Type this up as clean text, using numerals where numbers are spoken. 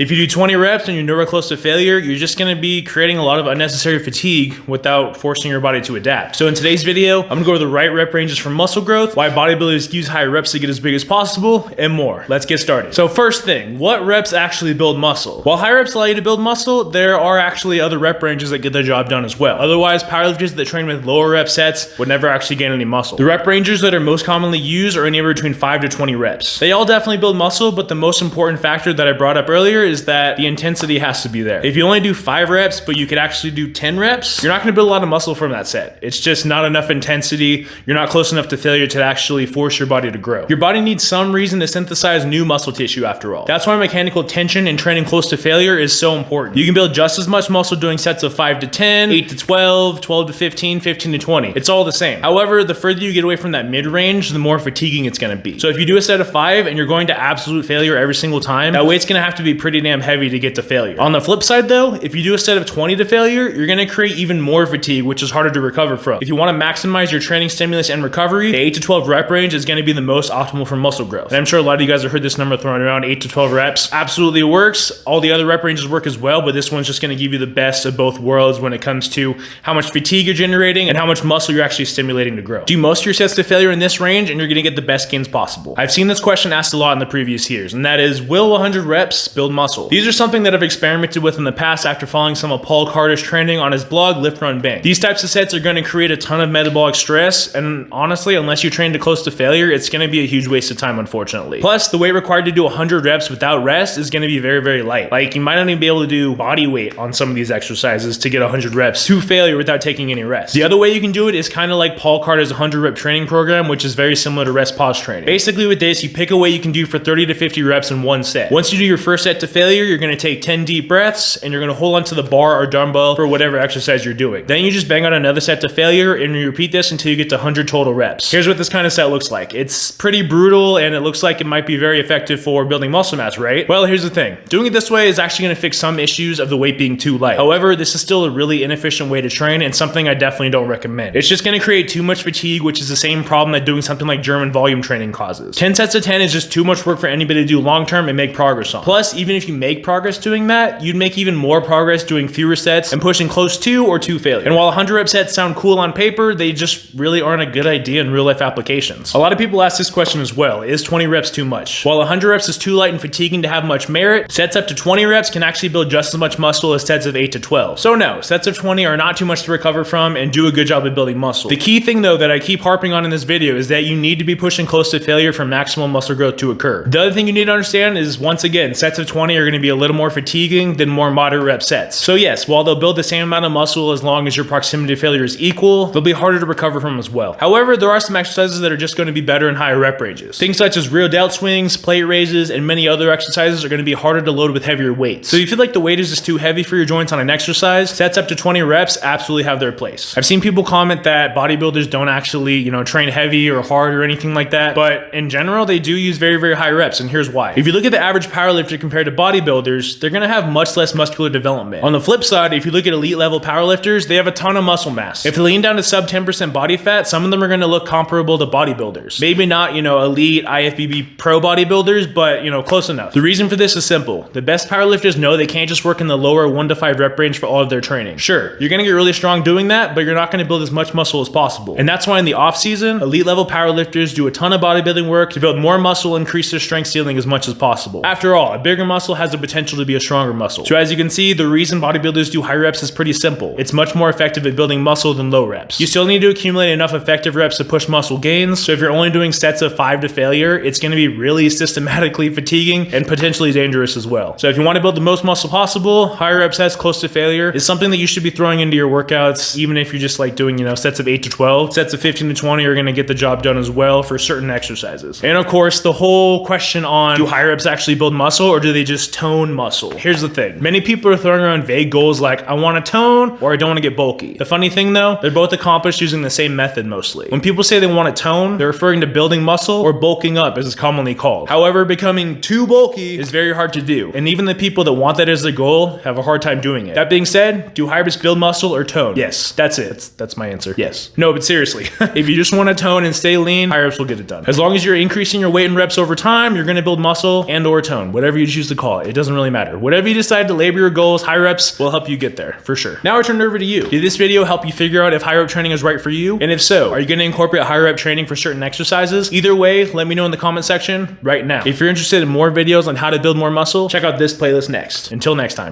If you do 20 reps and you're nowhere close to failure, you're just gonna be creating a lot of unnecessary fatigue without forcing your body to adapt. So in today's video, I'm gonna go over the right rep ranges for muscle growth, why bodybuilders use higher reps to get as big as possible, and more. Let's get started. So first thing, what reps actually build muscle? While high reps allow you to build muscle, there are actually other rep ranges that get the job done as well. Otherwise, powerlifters that train with lower rep sets would never actually gain any muscle. The rep ranges that are most commonly used are anywhere between 5 to 20 reps. They all definitely build muscle, but the most important factor that I brought up earlier is that the intensity has to be there. If you only do 5 reps, but you could actually do 10 reps, you're not gonna build a lot of muscle from that set. It's just not enough intensity. You're not close enough to failure to actually force your body to grow. Your body needs some reason to synthesize new muscle tissue after all. That's why mechanical tension and training close to failure is so important. You can build just as much muscle doing sets of 5 to 10, 8 to 12, 12 to 15, 15 to 20. It's all the same. However, the further you get away from that mid-range, the more fatiguing it's gonna be. So if you do a set of 5 and you're going to absolute failure every single time, that weight's gonna have to be pretty damn heavy to get to failure. On the flip side though, if you do a set of 20 to failure, you're gonna create even more fatigue, which is harder to recover from. If you wanna maximize your training stimulus and recovery, the 8 to 12 rep range is gonna be the most optimal for muscle growth. And I'm sure a lot of you guys have heard this number thrown around, 8 to 12 reps. Absolutely works. All the other rep ranges work as well, but this one's just gonna give you the best of both worlds when it comes to how much fatigue you're generating and how much muscle you're actually stimulating to grow. Do most of your sets to failure in this range and you're gonna get the best gains possible. I've seen this question asked a lot in the previous years, and that is, will 100 reps build muscle? These are something that I've experimented with in the past after following some of Paul Carter's training on his blog, Lift Run Bang. These types of sets are gonna create a ton of metabolic stress, and honestly, unless you train to close to failure, it's gonna be a huge waste of time, unfortunately. Plus, the weight required to do 100 reps without rest is gonna be very, very light. Like, you might not even be able to do body weight on some of these exercises to get 100 reps to failure without taking any rest. The other way you can do it is kind of like Paul Carter's 100 rep training program, which is very similar to rest pause training. Basically with this, you pick a weight you can do for 30 to 50 reps in one set. Once you do your first set to failure, you're gonna take 10 deep breaths and you're gonna hold onto the bar or dumbbell for whatever exercise you're doing. Then you just bang out another set to failure and you repeat this until you get to 100 total reps. Here's what this kind of set looks like. It's pretty brutal and it looks like it might be very effective for building muscle mass, right? Well, here's the thing. Doing it this way is actually gonna fix some issues of the weight being too light. However, this is still a really inefficient way to train and something I definitely don't recommend. It's just gonna create too much fatigue, which is the same problem that doing something like German volume training causes. 10 sets of 10 is just too much work for anybody to do long term and make progress on. Plus, even if you make progress doing that, you'd make even more progress doing fewer sets and pushing close to or to failure. And while 100 rep sets sound cool on paper, they just really aren't a good idea in real life applications. A lot of people ask this question as well, is 20 reps too much? While 100 reps is too light and fatiguing to have much merit, sets up to 20 reps can actually build just as much muscle as sets of 8 to 12. So no, sets of 20 are not too much to recover from and do a good job of building muscle. The key thing though that I keep harping on in this video is that you need to be pushing close to failure for maximum muscle growth to occur. The other thing you need to understand is, once again, sets of 20 are gonna be a little more fatiguing than more moderate rep sets. So yes, while they'll build the same amount of muscle as long as your proximity to failure is equal, they'll be harder to recover from as well. However, there are some exercises that are just gonna be better in higher rep ranges. Things such as rear delt swings, plate raises, and many other exercises are gonna be harder to load with heavier weights. So if you feel like the weight is just too heavy for your joints on an exercise, sets up to 20 reps absolutely have their place. I've seen people comment that bodybuilders don't actually, train heavy or hard or anything like that, but in general, they do use very, very high reps, and here's why. If you look at the average powerlifter compared to bodybuilders, they're gonna have much less muscular development. On the flip side, if you look at elite level powerlifters, they have a ton of muscle mass. If they lean down to sub 10% body fat, some of them are gonna look comparable to bodybuilders. Maybe not, elite IFBB pro bodybuilders, but, close enough. The reason for this is simple. The best powerlifters know they can't just work in the lower 1 to 5 rep range for all of their training. Sure, you're gonna get really strong doing that, but you're not gonna build as much muscle as possible. And that's why in the off season, elite level powerlifters do a ton of bodybuilding work to build more muscle and increase their strength ceiling as much as possible. After all, a bigger muscle has the potential to be a stronger muscle. So as you can see, the reason bodybuilders do high reps is pretty simple. It's much more effective at building muscle than low reps. You still need to accumulate enough effective reps to push muscle gains. So if you're only doing sets of 5 to failure, it's gonna be really systematically fatiguing and potentially dangerous as well. So if you wanna build the most muscle possible, higher rep sets close to failure is something that you should be throwing into your workouts, even if you're just like doing, sets of 8 to 12. Sets of 15 to 20 are gonna get the job done as well for certain exercises. And of course, the whole question on, do high reps actually build muscle or do they just tone muscle? Here's the thing. Many people are throwing around vague goals like, I wanna tone or I don't wanna get bulky. The funny thing though, they're both accomplished using the same method mostly. When people say they wanna tone, they're referring to building muscle or bulking up as it's commonly called. However, becoming too bulky is very hard to do. And even the people that want that as their goal have a hard time doing it. That being said, do high reps build muscle or tone? Yes, that's it. That's my answer. Yes. No, but seriously, if you just wanna tone and stay lean, high reps will get it done. As long as you're increasing your weight and reps over time, you're gonna build muscle and or tone, whatever you choose to call call it. It doesn't really matter. Whatever you decide to label your goals, high reps will help you get there for sure. Now I turn it over to you. Did this video help you figure out if high rep training is right for you? And if so, are you gonna incorporate high rep training for certain exercises? Either way, let me know in the comment section right now. If you're interested in more videos on how to build more muscle, check out this playlist next. Until next time.